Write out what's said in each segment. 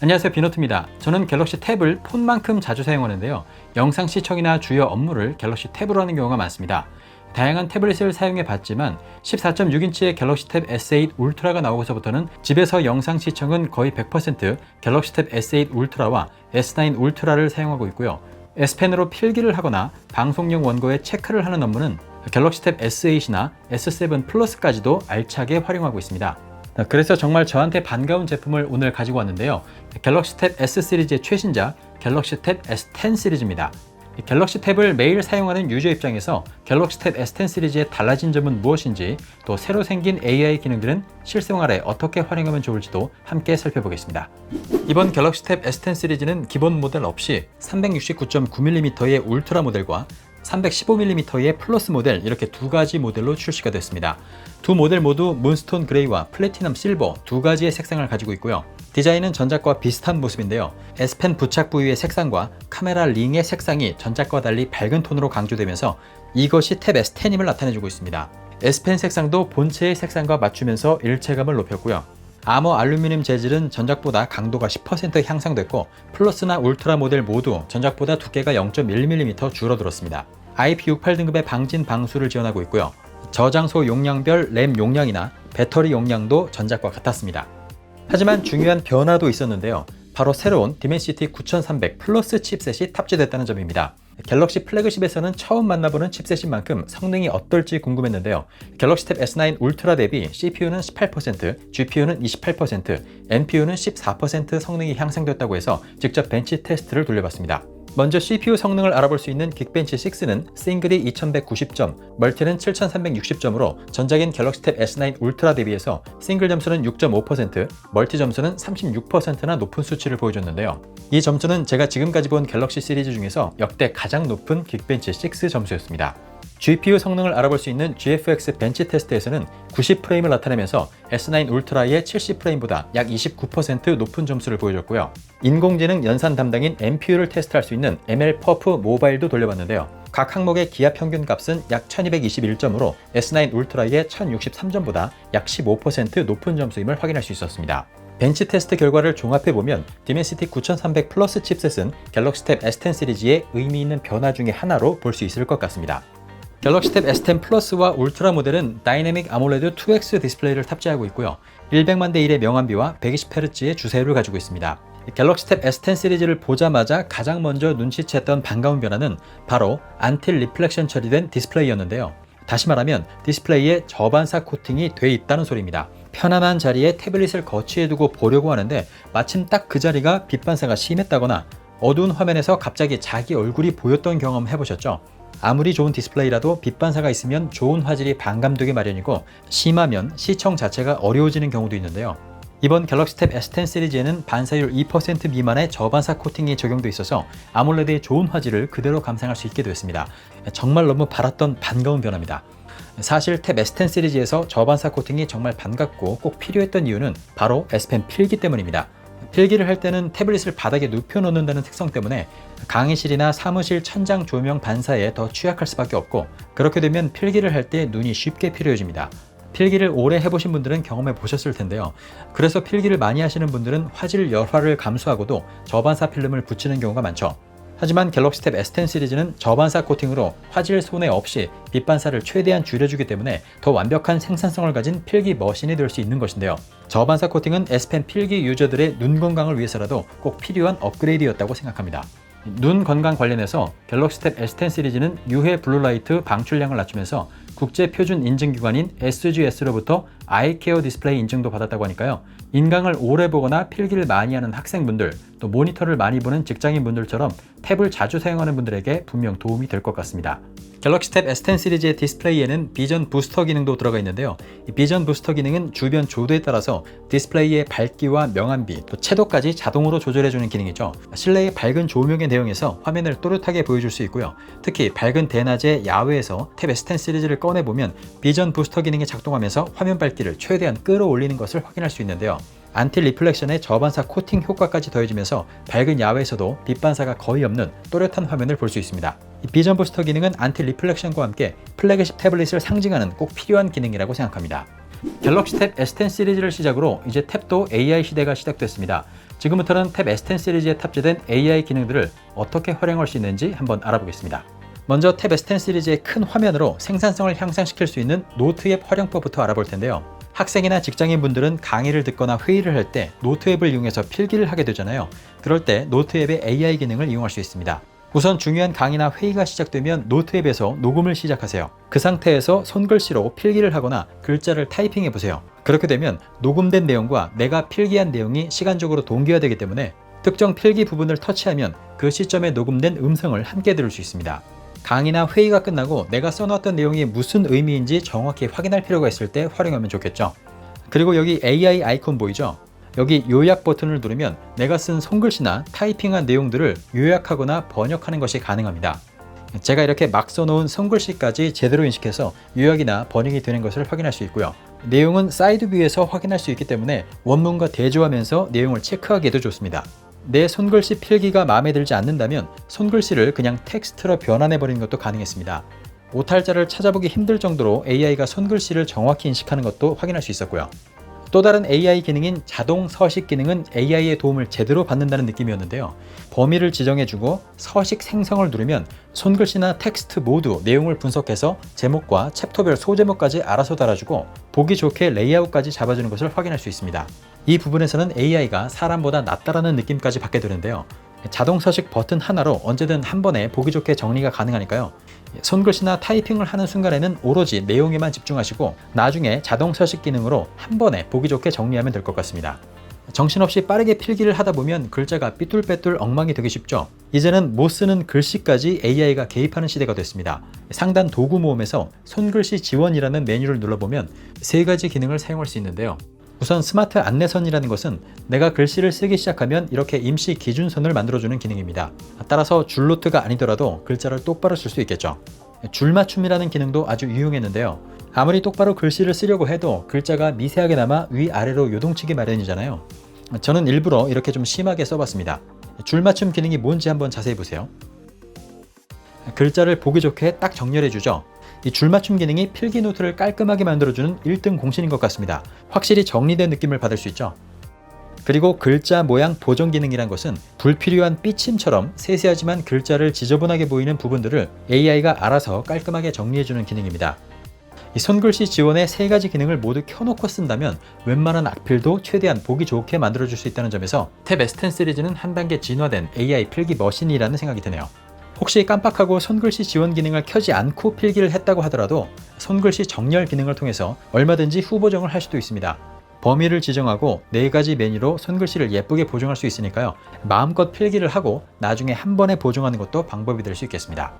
안녕하세요, 비노트입니다. 저는 갤럭시 탭을 폰만큼 자주 사용하는데요. 영상 시청이나 주요 업무를 갤럭시 탭으로 하는 경우가 많습니다. 다양한 태블릿을 사용해 봤지만 14.6인치의 갤럭시 탭 S8 울트라가 나오고서부터는 집에서 영상 시청은 거의 100% 갤럭시 탭 S8 울트라와 S9 울트라를 사용하고 있고요. S펜으로 필기를 하거나 방송용 원고에 체크를 하는 업무는 갤럭시 탭 S8이나 S7 플러스까지도 알차게 활용하고 있습니다. 그래서 정말 저한테 반가운 제품을 오늘 가지고 왔는데요. 갤럭시 탭 S 시리즈의 최신작 갤럭시 탭 S10 시리즈입니다. 갤럭시 탭을 매일 사용하는 유저 입장에서 갤럭시 탭 S10 시리즈의 달라진 점은 무엇인지, 또 새로 생긴 AI 기능들은 실생활에 어떻게 활용하면 좋을지도 함께 살펴보겠습니다. 이번 갤럭시 탭 S10 시리즈는 기본 모델 없이 369.9mm의 울트라 모델과 315mm의 플러스 모델, 이렇게 두 가지 모델로 출시가 됐습니다. 두 모델 모두 문스톤 그레이와 플래티넘 실버 두 가지의 색상을 가지고 있고요. 디자인은 전작과 비슷한 모습인데요. S펜 부착 부위의 색상과 카메라 링의 색상이 전작과 달리 밝은 톤으로 강조되면서 이것이 탭 S10임을 나타내주고 있습니다. S펜 색상도 본체의 색상과 맞추면서 일체감을 높였고요. 아머 알루미늄 재질은 전작보다 강도가 10% 향상됐고, 플러스나 울트라 모델 모두 전작보다 두께가 0.1mm 줄어들었습니다. IP68 등급의 방진 방수를 지원하고 있고요. 저장소 용량별 램 용량이나 배터리 용량도 전작과 같았습니다. 하지만 중요한 변화도 있었는데요. 바로 새로운 디멘시티 9300 플러스 칩셋이 탑재됐다는 점입니다. 갤럭시 플래그십에서는 처음 만나보는 칩셋인 만큼 성능이 어떨지 궁금했는데요. 갤럭시 탭 S9 울트라 대비 CPU는 18%, GPU는 28%, NPU는 14% 성능이 향상됐다고 해서 직접 벤치 테스트를 돌려봤습니다. 먼저 CPU 성능을 알아볼 수 있는 긱벤치 6는 싱글이 2190점, 멀티는 7360점으로 전작인 갤럭시 탭 S9 울트라 대비해서 싱글 점수는 6.5%, 멀티 점수는 36%나 높은 수치를 보여줬는데요. 이 점수는 제가 지금까지 본 갤럭시 시리즈 중에서 역대 가장 높은 긱벤치 6 점수였습니다. GPU 성능을 알아볼 수 있는 GFX 벤치 테스트에서는 90프레임을 나타내면서 S9 울트라의 70프레임보다 약 29% 높은 점수를 보여줬고요. 인공지능 연산 담당인 NPU를 테스트할 수 있는 MLPerf 모바일도 돌려봤는데요. 각 항목의 기하 평균 값은 약 1221점으로 S9 울트라의 1063점보다 약 15% 높은 점수임을 확인할 수 있었습니다. 벤치 테스트 결과를 종합해보면 디멘시티 9300 플러스 칩셋은 갤럭시 탭 S10 시리즈의 의미 있는 변화 중에 하나로 볼 수 있을 것 같습니다. 갤럭시 탭 S10 플러스와 울트라 모델은 다이내믹 아몰레드 2X 디스플레이를 탑재하고 있고요. 100만 대 1의 명암비와 120Hz의 주사율을 가지고 있습니다. 갤럭시 탭 S10 시리즈를 보자마자 가장 먼저 눈치챘던 반가운 변화는 바로 안틸 리플렉션 처리된 디스플레이였는데요. 다시 말하면 디스플레이에 저반사 코팅이 돼 있다는 소리입니다. 편안한 자리에 태블릿을 거치해두고 보려고 하는데 마침 딱 그 자리가 빛 반사가 심했다거나 어두운 화면에서 갑자기 자기 얼굴이 보였던 경험 해보셨죠? 아무리 좋은 디스플레이라도 빛 반사가 있으면 좋은 화질이 반감되기 마련이고, 심하면 시청 자체가 어려워지는 경우도 있는데요. 이번 갤럭시 탭 S10 시리즈에는 반사율 2% 미만의 저반사 코팅이 적용돼 있어서 아몰레드의 좋은 화질을 그대로 감상할 수 있게 되었습니다. 정말 너무 바랐던 반가운 변화입니다. 사실 탭 S10 시리즈에서 저반사 코팅이 정말 반갑고 꼭 필요했던 이유는 바로 S펜 필기 때문입니다. 필기를 할 때는 태블릿을 바닥에 눕혀놓는다는 특성 때문에 강의실이나 사무실 천장 조명 반사에 더 취약할 수밖에 없고, 그렇게 되면 필기를 할 때 눈이 쉽게 피로해집니다. 필기를 오래 해보신 분들은 경험해 보셨을 텐데요. 그래서 필기를 많이 하시는 분들은 화질 열화를 감수하고도 저반사 필름을 붙이는 경우가 많죠. 하지만 갤럭시 탭 S10 시리즈는 저반사 코팅으로 화질 손해 없이 빛 반사를 최대한 줄여주기 때문에 더 완벽한 생산성을 가진 필기 머신이 될 수 있는 것인데요. 저반사 코팅은 S펜 필기 유저들의 눈 건강을 위해서라도 꼭 필요한 업그레이드였다고 생각합니다. 눈 건강 관련해서 갤럭시 탭 S10 시리즈는 UV 블루라이트 방출량을 낮추면서 국제 표준 인증기관인 SGS로부터 아이케어 디스플레이 인증도 받았다고 하니까요. 인강을 오래 보거나 필기를 많이 하는 학생분들, 또 모니터를 많이 보는 직장인분들처럼 탭을 자주 사용하는 분들에게 분명 도움이 될 것 같습니다. 갤럭시 탭 S10 시리즈의 디스플레이에는 비전 부스터 기능도 들어가 있는데요. 이 비전 부스터 기능은 주변 조도에 따라서 디스플레이의 밝기와 명암비, 또 채도까지 자동으로 조절해주는 기능이죠. 실내의 밝은 조명의 내용에서 화면을 또렷하게 보여줄 수 있고요. 특히 밝은 대낮에 야외에서 탭 S10 시리즈를 꺼내보면 비전 부스터 기능이 작동하면서 화면 밝기를 최대한 끌어올리는 것을 확인할 수 있는데요. 안티 리플렉션의 저반사 코팅 효과까지 더해지면서 밝은 야외에서도 빛 반사가 거의 없는 또렷한 화면을 볼 수 있습니다. 이 비전 부스터 기능은 안티 리플렉션과 함께 플래그십 태블릿을 상징하는 꼭 필요한 기능이라고 생각합니다. 갤럭시 탭 S10 시리즈를 시작으로 이제 탭도 AI 시대가 시작됐습니다. 지금부터는 탭 S10 시리즈에 탑재된 AI 기능들을 어떻게 활용할 수 있는지 한번 알아보겠습니다. 먼저 탭 S10 시리즈의 큰 화면으로 생산성을 향상시킬 수 있는 노트 앱 활용법부터 알아볼 텐데요. 학생이나 직장인분들은 강의를 듣거나 회의를 할 때 노트 앱을 이용해서 필기를 하게 되잖아요. 그럴 때 노트 앱의 AI 기능을 이용할 수 있습니다. 우선 중요한 강의나 회의가 시작되면 노트 앱에서 녹음을 시작하세요. 그 상태에서 손글씨로 필기를 하거나 글자를 타이핑해 보세요. 그렇게 되면 녹음된 내용과 내가 필기한 내용이 시간적으로 동기화되기 때문에 특정 필기 부분을 터치하면 그 시점에 녹음된 음성을 함께 들을 수 있습니다. 강의나 회의가 끝나고 내가 써놨던 내용이 무슨 의미인지 정확히 확인할 필요가 있을 때 활용하면 좋겠죠. 그리고 여기 AI 아이콘 보이죠? 여기 요약 버튼을 누르면 내가 쓴 손글씨나 타이핑한 내용들을 요약하거나 번역하는 것이 가능합니다. 제가 이렇게 막 써놓은 손글씨까지 제대로 인식해서 요약이나 번역이 되는 것을 확인할 수 있고요. 내용은 사이드 뷰에서 확인할 수 있기 때문에 원문과 대조하면서 내용을 체크하기도 좋습니다. 내 손글씨 필기가 마음에 들지 않는다면 손글씨를 그냥 텍스트로 변환해버리는 것도 가능했습니다. 오탈자를 찾아보기 힘들 정도로 AI가 손글씨를 정확히 인식하는 것도 확인할 수 있었고요. 또 다른 AI 기능인 자동 서식 기능은 AI의 도움을 제대로 받는다는 느낌이었는데요. 범위를 지정해주고 서식 생성을 누르면 손글씨나 텍스트 모두 내용을 분석해서 제목과 챕터별 소제목까지 알아서 달아주고 보기 좋게 레이아웃까지 잡아주는 것을 확인할 수 있습니다. 이 부분에서는 AI가 사람보다 낫다라는 느낌까지 받게 되는데요. 자동 서식 버튼 하나로 언제든 한 번에 보기 좋게 정리가 가능하니까요. 손글씨나 타이핑을 하는 순간에는 오로지 내용에만 집중하시고 나중에 자동 서식 기능으로 한 번에 보기 좋게 정리하면 될 것 같습니다. 정신없이 빠르게 필기를 하다 보면 글자가 삐뚤빼뚤 엉망이 되기 쉽죠. 이제는 못 쓰는 글씨까지 AI가 개입하는 시대가 됐습니다. 상단 도구 모음에서 손글씨 지원이라는 메뉴를 눌러보면 세 가지 기능을 사용할 수 있는데요. 우선 스마트 안내선이라는 것은 내가 글씨를 쓰기 시작하면 이렇게 임시 기준선을 만들어주는 기능입니다. 따라서 줄노트가 아니더라도 글자를 똑바로 쓸 수 있겠죠. 줄맞춤이라는 기능도 아주 유용했는데요. 아무리 똑바로 글씨를 쓰려고 해도 글자가 미세하게나마 위아래로 요동치기 마련이잖아요. 저는 일부러 이렇게 좀 심하게 써봤습니다. 줄맞춤 기능이 뭔지 한번 자세히 보세요. 글자를 보기 좋게 딱 정렬해주죠. 이 줄맞춤 기능이 필기 노트를 깔끔하게 만들어주는 1등 공신인 것 같습니다. 확실히 정리된 느낌을 받을 수 있죠. 그리고 글자 모양 보정 기능이란 것은 불필요한 삐침처럼 세세하지만 글자를 지저분하게 보이는 부분들을 AI가 알아서 깔끔하게 정리해주는 기능입니다. 이 손글씨 지원의 세 가지 기능을 모두 켜놓고 쓴다면 웬만한 악필도 최대한 보기 좋게 만들어줄 수 있다는 점에서 탭 S10 시리즈는 한 단계 진화된 AI 필기 머신이라는 생각이 드네요. 혹시 깜빡하고 손글씨 지원 기능을 켜지 않고 필기를 했다고 하더라도 손글씨 정렬 기능을 통해서 얼마든지 후보정을 할 수도 있습니다. 범위를 지정하고 4가지 메뉴로 손글씨를 예쁘게 보정할 수 있으니까요. 마음껏 필기를 하고 나중에 한 번에 보정하는 것도 방법이 될 수 있겠습니다.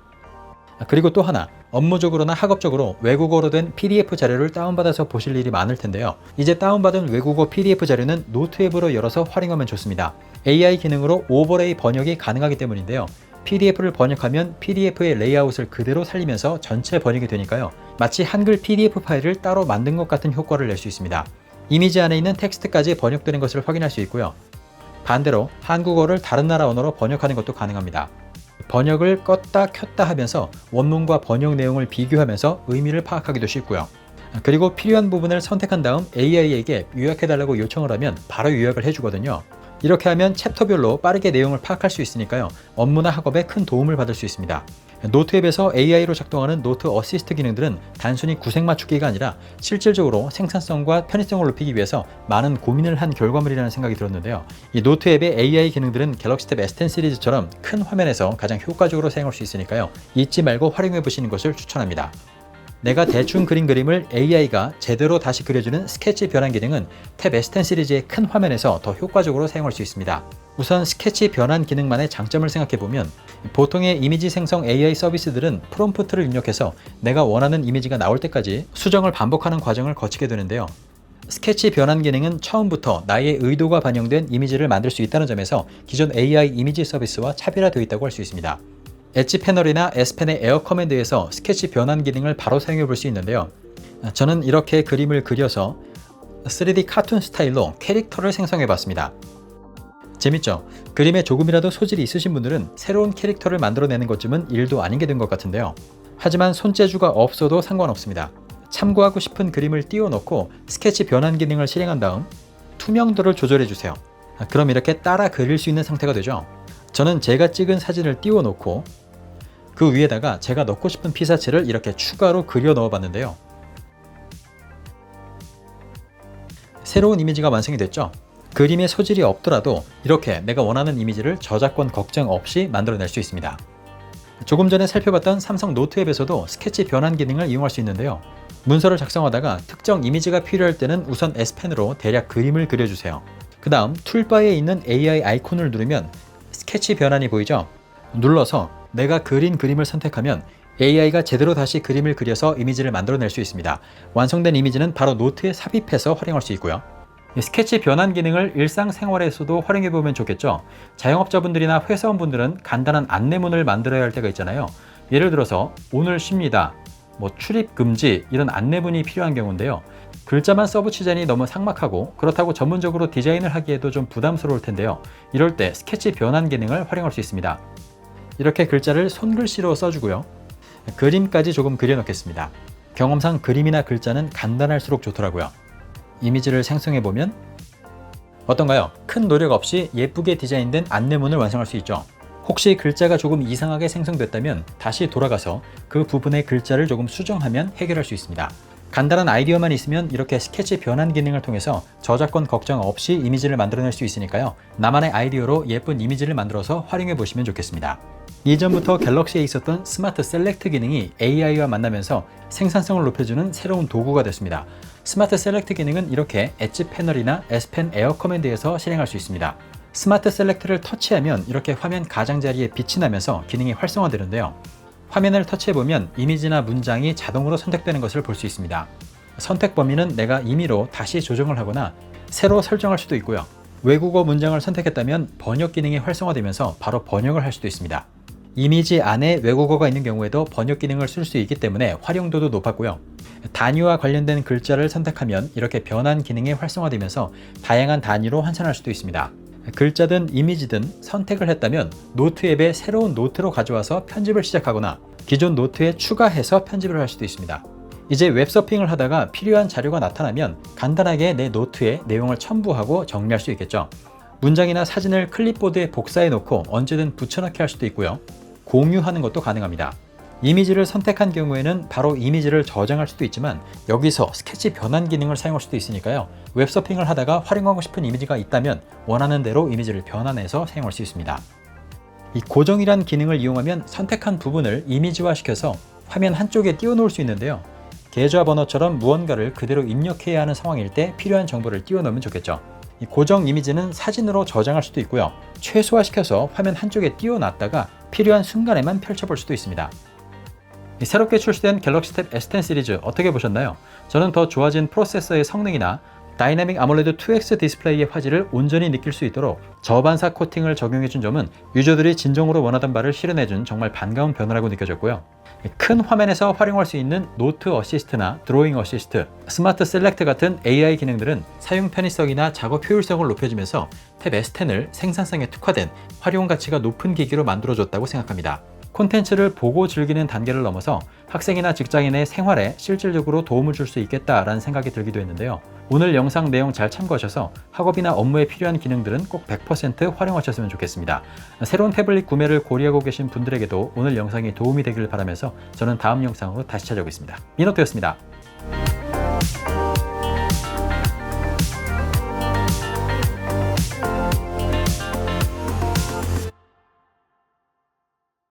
그리고 또 하나, 업무적으로나 학업적으로 외국어로 된 PDF 자료를 다운받아서 보실 일이 많을 텐데요. 이제 다운받은 외국어 PDF 자료는 노트 앱으로 열어서 활용하면 좋습니다. AI 기능으로 오버레이 번역이 가능하기 때문인데요. PDF를 번역하면 PDF의 레이아웃을 그대로 살리면서 전체 번역이 되니까요. 마치 한글 PDF 파일을 따로 만든 것 같은 효과를 낼 수 있습니다. 이미지 안에 있는 텍스트까지 번역되는 것을 확인할 수 있고요. 반대로 한국어를 다른 나라 언어로 번역하는 것도 가능합니다. 번역을 껐다 켰다 하면서 원문과 번역 내용을 비교하면서 의미를 파악하기도 쉽고요. 그리고 필요한 부분을 선택한 다음 AI에게 요약해달라고 요청을 하면 바로 요약을 해주거든요. 이렇게 하면 챕터별로 빠르게 내용을 파악할 수 있으니까요. 업무나 학업에 큰 도움을 받을 수 있습니다. 노트 앱에서 AI로 작동하는 노트 어시스트 기능들은 단순히 구색 맞추기가 아니라 실질적으로 생산성과 편의성을 높이기 위해서 많은 고민을 한 결과물이라는 생각이 들었는데요. 이 노트 앱의 AI 기능들은 갤럭시 탭 S10 시리즈처럼 큰 화면에서 가장 효과적으로 사용할 수 있으니까요. 잊지 말고 활용해 보시는 것을 추천합니다. 내가 대충 그린 그림을 AI가 제대로 다시 그려주는 스케치 변환 기능은 탭 S10 시리즈의 큰 화면에서 더 효과적으로 사용할 수 있습니다. 우선 스케치 변환 기능만의 장점을 생각해보면 보통의 이미지 생성 AI 서비스들은 프롬프트를 입력해서 내가 원하는 이미지가 나올 때까지 수정을 반복하는 과정을 거치게 되는데요. 스케치 변환 기능은 처음부터 나의 의도가 반영된 이미지를 만들 수 있다는 점에서 기존 AI 이미지 서비스와 차별화되어 있다고 할 수 있습니다. 엣지 패널이나 S펜의 에어 커맨드에서 스케치 변환 기능을 바로 사용해 볼 수 있는데요. 저는 이렇게 그림을 그려서 3D 카툰 스타일로 캐릭터를 생성해 봤습니다. 재밌죠? 그림에 조금이라도 소질이 있으신 분들은 새로운 캐릭터를 만들어내는 것쯤은 일도 아닌 게 된 것 같은데요. 하지만 손재주가 없어도 상관없습니다. 참고하고 싶은 그림을 띄워넣고 스케치 변환 기능을 실행한 다음 투명도를 조절해 주세요. 그럼 이렇게 따라 그릴 수 있는 상태가 되죠. 저는 제가 찍은 사진을 띄워 놓고 그 위에다가 제가 넣고 싶은 피사체를 이렇게 추가로 그려 넣어 봤는데요. 새로운 이미지가 완성이 됐죠. 그림의 소질이 없더라도 이렇게 내가 원하는 이미지를 저작권 걱정 없이 만들어낼 수 있습니다. 조금 전에 살펴봤던 삼성 노트 앱에서도 스케치 변환 기능을 이용할 수 있는데요. 문서를 작성하다가 특정 이미지가 필요할 때는 우선 S펜으로 대략 그림을 그려주세요. 그 다음 툴바에 있는 AI 아이콘을 누르면 스케치 변환이 보이죠? 눌러서 내가 그린 그림을 선택하면 AI가 제대로 다시 그림을 그려서 이미지를 만들어낼 수 있습니다. 완성된 이미지는 바로 노트에 삽입해서 활용할 수 있고요. 스케치 변환 기능을 일상생활에서도 활용해보면 좋겠죠. 자영업자분들이나 회사원분들은 간단한 안내문을 만들어야 할 때가 있잖아요. 예를 들어서 오늘 쉽니다, 출입 금지 이런 안내문이 필요한 경우인데요. 글자만 써붙이자니 너무 삭막하고 그렇다고 전문적으로 디자인을 하기에도 좀 부담스러울 텐데요. 이럴 때 스케치 변환 기능을 활용할 수 있습니다. 이렇게 글자를 손글씨로 써주고요. 그림까지 조금 그려놓겠습니다. 경험상 그림이나 글자는 간단할수록 좋더라고요. 이미지를 생성해보면 어떤가요? 큰 노력 없이 예쁘게 디자인된 안내문을 완성할 수 있죠. 혹시 글자가 조금 이상하게 생성됐다면 다시 돌아가서 그 부분의 글자를 조금 수정하면 해결할 수 있습니다. 간단한 아이디어만 있으면 이렇게 스케치 변환 기능을 통해서 저작권 걱정 없이 이미지를 만들어낼 수 있으니까요. 나만의 아이디어로 예쁜 이미지를 만들어서 활용해 보시면 좋겠습니다. 이전부터 갤럭시에 있었던 스마트 셀렉트 기능이 AI와 만나면서 생산성을 높여주는 새로운 도구가 됐습니다. 스마트 셀렉트 기능은 이렇게 엣지 패널이나 S펜 에어 커맨드에서 실행할 수 있습니다. 스마트 셀렉트를 터치하면 이렇게 화면 가장자리에 빛이 나면서 기능이 활성화되는데요. 화면을 터치해보면 이미지나 문장이 자동으로 선택되는 것을 볼 수 있습니다. 선택 범위는 내가 임의로 다시 조정을 하거나 새로 설정할 수도 있고요. 외국어 문장을 선택했다면 번역 기능이 활성화되면서 바로 번역을 할 수도 있습니다. 이미지 안에 외국어가 있는 경우에도 번역 기능을 쓸 수 있기 때문에 활용도도 높았고요. 단위와 관련된 글자를 선택하면 이렇게 변환 기능이 활성화되면서 다양한 단위로 환산할 수도 있습니다. 글자든 이미지든 선택을 했다면 노트 앱에 새로운 노트로 가져와서 편집을 시작하거나 기존 노트에 추가해서 편집을 할 수도 있습니다. 이제 웹서핑을 하다가 필요한 자료가 나타나면 간단하게 내 노트에 내용을 첨부하고 정리할 수 있겠죠. 문장이나 사진을 클립보드에 복사해 놓고 언제든 붙여넣기 할 수도 있고요. 공유하는 것도 가능합니다. 이미지를 선택한 경우에는 바로 이미지를 저장할 수도 있지만 여기서 스케치 변환 기능을 사용할 수도 있으니까요. 웹서핑을 하다가 활용하고 싶은 이미지가 있다면 원하는 대로 이미지를 변환해서 사용할 수 있습니다. 이 고정이란 기능을 이용하면 선택한 부분을 이미지화 시켜서 화면 한쪽에 띄워놓을 수 있는데요. 계좌 번호처럼 무언가를 그대로 입력해야 하는 상황일 때 필요한 정보를 띄워놓으면 좋겠죠. 이 고정 이미지는 사진으로 저장할 수도 있고요. 최소화시켜서 화면 한쪽에 띄워놨다가 필요한 순간에만 펼쳐볼 수도 있습니다. 새롭게 출시된 갤럭시 탭 S10 시리즈 어떻게 보셨나요? 저는 더 좋아진 프로세서의 성능이나 다이나믹 아몰레드 2X 디스플레이의 화질을 온전히 느낄 수 있도록 저반사 코팅을 적용해준 점은 유저들이 진정으로 원하던 바를 실현해준 정말 반가운 변화라고 느껴졌고요. 큰 화면에서 활용할 수 있는 노트 어시스트나 드로잉 어시스트, 스마트 셀렉트 같은 AI 기능들은 사용 편의성이나 작업 효율성을 높여주면서 탭 S10을 생산성에 특화된 활용 가치가 높은 기기로 만들어줬다고 생각합니다. 콘텐츠를 보고 즐기는 단계를 넘어서 학생이나 직장인의 생활에 실질적으로 도움을 줄 수 있겠다라는 생각이 들기도 했는데요. 오늘 영상 내용 잘 참고하셔서 학업이나 업무에 필요한 기능들은 꼭 100% 활용하셨으면 좋겠습니다. 새로운 태블릿 구매를 고려하고 계신 분들에게도 오늘 영상이 도움이 되길 바라면서 저는 다음 영상으로 다시 찾아오겠습니다. 민호토였습니다.